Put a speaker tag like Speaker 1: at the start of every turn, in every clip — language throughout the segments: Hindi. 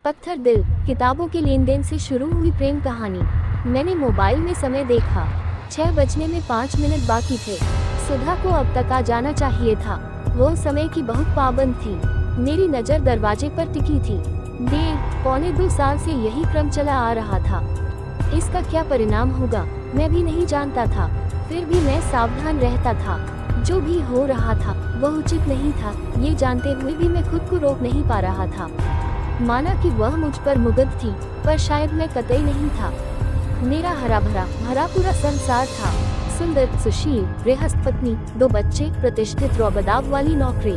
Speaker 1: पत्थर दिल, किताबों के लेन देन से शुरू हुई प्रेम कहानी। मैंने मोबाइल में समय देखा, 6 बजने में 5 मिनट बाकी थे। सुधा को अब तक आ जाना चाहिए था। वो समय की बहुत पाबंद थी। मेरी नज़र दरवाजे पर टिकी थी। 1.5-2 साल से यही क्रम चला आ रहा था। इसका क्या परिणाम होगा मैं भी नहीं जानता था। फिर भी मैं सावधान रहता था। जो भी हो रहा था वह उचित नहीं था, ये जानते हुए भी मैं खुद को रोक नहीं पा रहा था। माना कि वह मुझ पर मुग्ध थी, पर शायद मैं कतई नहीं था। मेरा हरा भरा पूरा संसार था। सुंदर, सुशील, गृहस्थ पत्नी, 2 बच्चे, प्रतिष्ठित रौबदाब वाली नौकरी।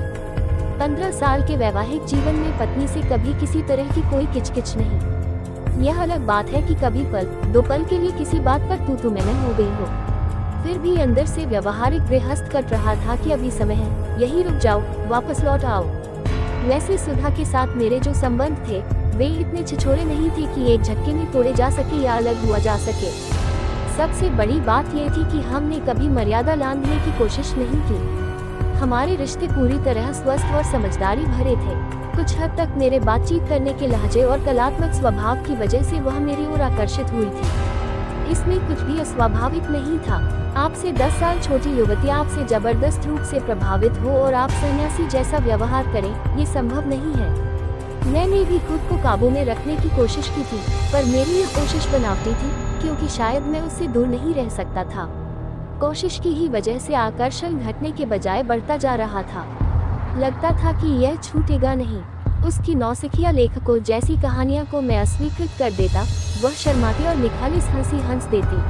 Speaker 1: 15 साल के वैवाहिक जीवन में पत्नी से कभी किसी तरह की कोई किचकिच नहीं। यह अलग बात है कि कभी पल 2 पल के लिए किसी बात पर तू मैं हो गई हो। फिर भी अंदर से व्यवहारिक गृहस्थ कट रहा था कि अभी समय है, यही रुक जाओ, वापस लौट आओ। वैसे सुधा के साथ मेरे जो संबंध थे वे इतने छिछोरे नहीं थे कि एक झटके में तोड़े जा सके या अलग हुआ जा सके। सबसे बड़ी बात यह थी कि हमने कभी मर्यादा लांघने की कोशिश नहीं की। हमारे रिश्ते पूरी तरह स्वस्थ और समझदारी भरे थे। कुछ हद तक मेरे बातचीत करने के लहजे और कलात्मक स्वभाव की वजह से वह मेरी ओर आकर्षित हुई थी। इसमें कुछ भी अस्वाभाविक नहीं था। आपसे 10 साल छोटी युवती आपसे जबरदस्त रूप से प्रभावित हो और आप सन्यासी जैसा व्यवहार करें, ये संभव नहीं है। मैंने भी खुद को काबू में रखने की कोशिश की थी, पर मेरी ये कोशिश बनावटी थी, क्योंकि शायद मैं उससे दूर नहीं रह सकता था। कोशिश की ही वजह से आकर्षण घटने के बजाय बढ़ता जा रहा था। लगता था कि यह छूटेगा नहीं। उसकी नौसिखिया लेखकों जैसी कहानियां को मैं अस्वीकृत कर देता, वह शर्माती और निखालिस हंसी हंस देती।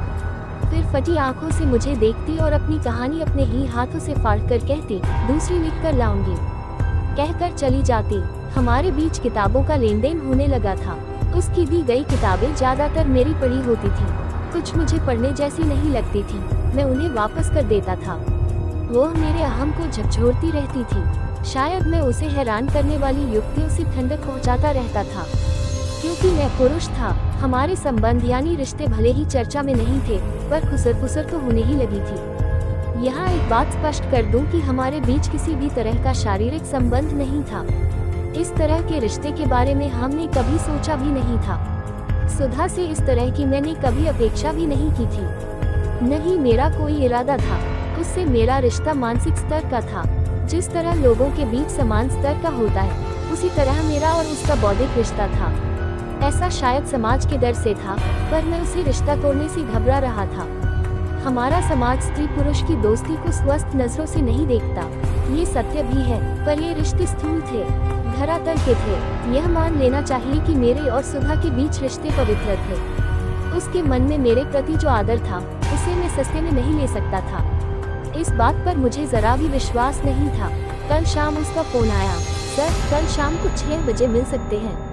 Speaker 1: फिर फटी आंखों से मुझे देखती और अपनी कहानी अपने ही हाथों से फाड़ कर कहती, दूसरी लिख कर लाऊंगी, कहकर चली जाती। हमारे बीच किताबों का लेन देन होने लगा था। उसकी दी गई किताबें ज्यादातर मेरी पढ़ी होती थी। कुछ मुझे पढ़ने जैसी नहीं लगती थी, मैं उन्हें वापस कर देता था। वो मेरे अहम को झकझोरती रहती थी। शायद मैं उसे हैरान करने वाली युक्तियों से ठंडक पहुंचाता रहता था। क्योंकि मैं पुरुष था, हमारे संबंध यानी रिश्ते भले ही चर्चा में नहीं थे, पर खुसर तो होने ही लगी थी। यहाँ एक बात स्पष्ट कर दूं कि हमारे बीच किसी भी तरह का शारीरिक संबंध नहीं था। इस तरह के रिश्ते के बारे में हमने कभी सोचा भी नहीं था। सुधा से इस तरह की मैंने कभी अपेक्षा भी नहीं की थी। नहीं मेरा कोई इरादा था। उससे मेरा रिश्ता मानसिक स्तर का था। जिस तरह लोगों के बीच समान स्तर का होता है, उसी तरह मेरा और उसका बौद्धिक रिश्ता था। ऐसा शायद समाज के डर से था, पर मैं उसे रिश्ता तोड़ने से घबरा रहा था। हमारा समाज स्त्री पुरुष की दोस्ती को स्वस्थ नजरों से नहीं देखता, ये सत्य भी है, पर ये रिश्ते स्थूल थे, धरातल के थे। यह मान लेना चाहिए कि मेरे और सुधा के बीच रिश्ते पवित्र थे। उसके मन में मेरे प्रति जो आदर था, उसे मैं सस्ते में नहीं ले सकता था। इस बात पर मुझे जरा भी विश्वास नहीं था। कल शाम उसका फोन आया, सर कल शाम को 6 बजे मिल सकते हैं।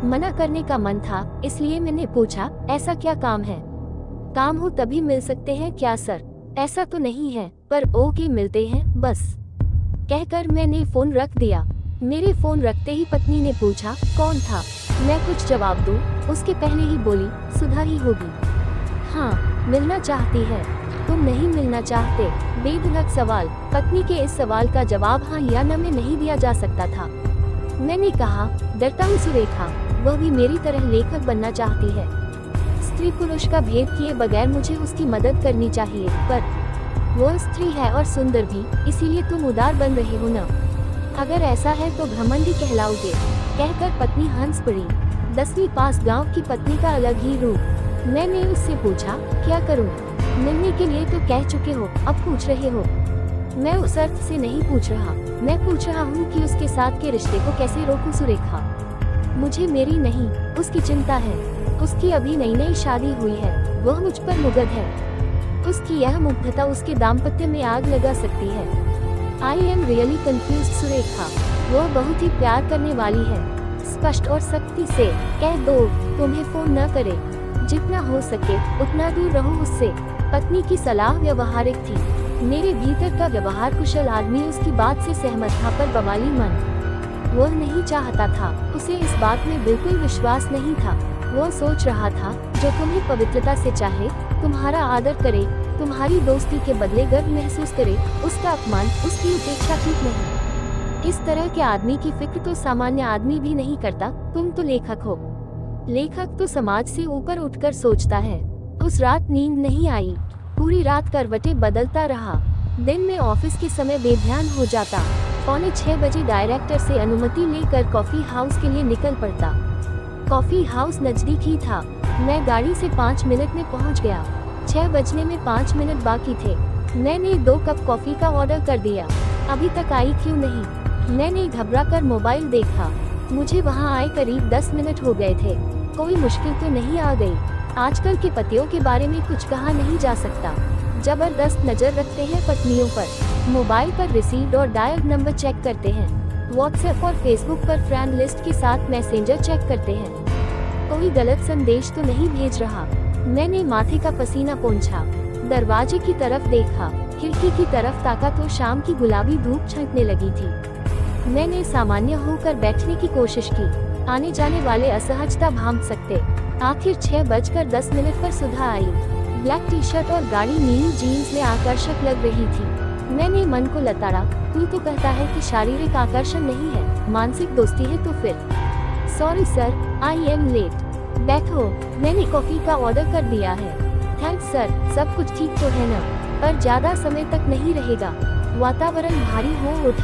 Speaker 1: मना करने का मन था, इसलिए मैंने पूछा, ऐसा क्या काम है? काम हो तभी मिल सकते हैं क्या सर? ऐसा तो नहीं है, पर ओके मिलते हैं बस, कहकर मैंने फोन रख दिया। मेरे फोन रखते ही पत्नी ने पूछा, कौन था? मैं कुछ जवाब दूं, उसके पहले ही बोली, सुधा ही होगी। हाँ, मिलना चाहती है, तुम नहीं मिलना चाहते? बेधड़क सवाल। पत्नी के इस सवाल का जवाब हाँ या न में नहीं दिया जा सकता था। मैंने कहा, डरता हूँ सुरेखा, वह भी मेरी तरह लेखक बनना चाहती है। स्त्री पुरुष का भेद किए बगैर मुझे उसकी मदद करनी चाहिए, पर वह स्त्री है और सुंदर भी, इसीलिए तुम उदार बन रहे हो न? अगर ऐसा है तो घमंडी कहलाओगे, कहकर पत्नी हंस पड़ी। 10वीं पास गांव की पत्नी का अलग ही रूप। मैंने उससे पूछा, क्या करूं? मिलने के लिए तो कह चुके हो, अब पूछ रहे हो? मैं उस अर्थ से नहीं पूछ रहा, मैं पूछ रहा हूँ कि उसके साथ के रिश्ते को कैसे रोकूं सुरेखा? मुझे मेरी नहीं, उसकी चिंता है। उसकी अभी नई शादी हुई है, वह मुझ पर मुग्ध है। उसकी यह मुग्धता उसके दाम्पत्य में आग लगा सकती है। I am really confused Surekha. वह बहुत ही प्यार करने वाली है। स्पष्ट और सख्ती से कह दो तुम्हें फोन न करे, जितना हो सके उतना दूर रहो उससे। पत्नी की सलाह व्यवहारिक थी। मेरे भीतर का व्यवहार कुशल आदमी उसकी बात से सहमत था, पर बवाली मन वह नहीं चाहता था। उसे इस बात में बिल्कुल विश्वास नहीं था। वह सोच रहा था, जो तुम्हें पवित्रता से चाहे, तुम्हारा आदर करे, तुम्हारी दोस्ती के बदले गर्व महसूस करे, उसका अपमान, उसकी उपेक्षा ठीक नहीं। इस तरह के आदमी की फिक्र तो सामान्य आदमी भी नहीं करता। तुम तो लेखक हो। लेखक तो समाज से ऊपर उठकर सोचता है। उस रात नींद नहीं आई। पूरी रात करवटें बदलता रहा। दिन में ऑफिस के समय बेध्यान हो जाता। 5:45 बजे डायरेक्टर से अनुमति लेकर कॉफी हाउस के लिए निकल पड़ता। कॉफी हाउस नजदीक ही था। मैं गाड़ी से 5 मिनट में पहुंच गया। 6 बजने में 5 मिनट बाकी थे। मैंने 2 कप कॉफी का ऑर्डर कर दिया। अभी तक आई क्यों नहीं? मैंने घबरा कर मोबाइल देखा। मुझे वहां आए करीब 10 मिनट हो गए थे। कोई मुश्किल तो नहीं आ गई? आजकल के पतियों के बारे में कुछ कहा नहीं जा सकता। जबरदस्त नजर रखते हैं पत्नियों पर। मोबाइल पर रिसीव्ड और डायल्ड नंबर चेक करते हैं। व्हाट्सएप और फेसबुक पर फ्रेंड लिस्ट के साथ मैसेंजर चेक करते हैं। कोई गलत संदेश तो नहीं भेज रहा। मैंने माथे का पसीना पोंछा। दरवाजे की तरफ देखा। खिड़की की तरफ ताका तो शाम की गुलाबी धूप छंटने लगी थी। मैंने सामान्य होकर बैठने की कोशिश की। आने जाने वाले असहजता भांप सकते। आखिर 6:10 पर सुधा आई। ब्लैक टी शर्ट और गाढ़ी नीली जीन्स में आकर्षक लग रही थी। मैंने मन को लताड़ा। तू तो कहता है कि शारीरिक आकर्षण नहीं है, मानसिक दोस्ती है, तो फिर? Sorry sir, I am late. बैठो, मैंने कॉफी का ऑर्डर कर दिया है। थैंक्स सर, सब कुछ ठीक तो है ना? पर ज्यादा समय तक नहीं रहेगा। वातावरण भारी हो उठा।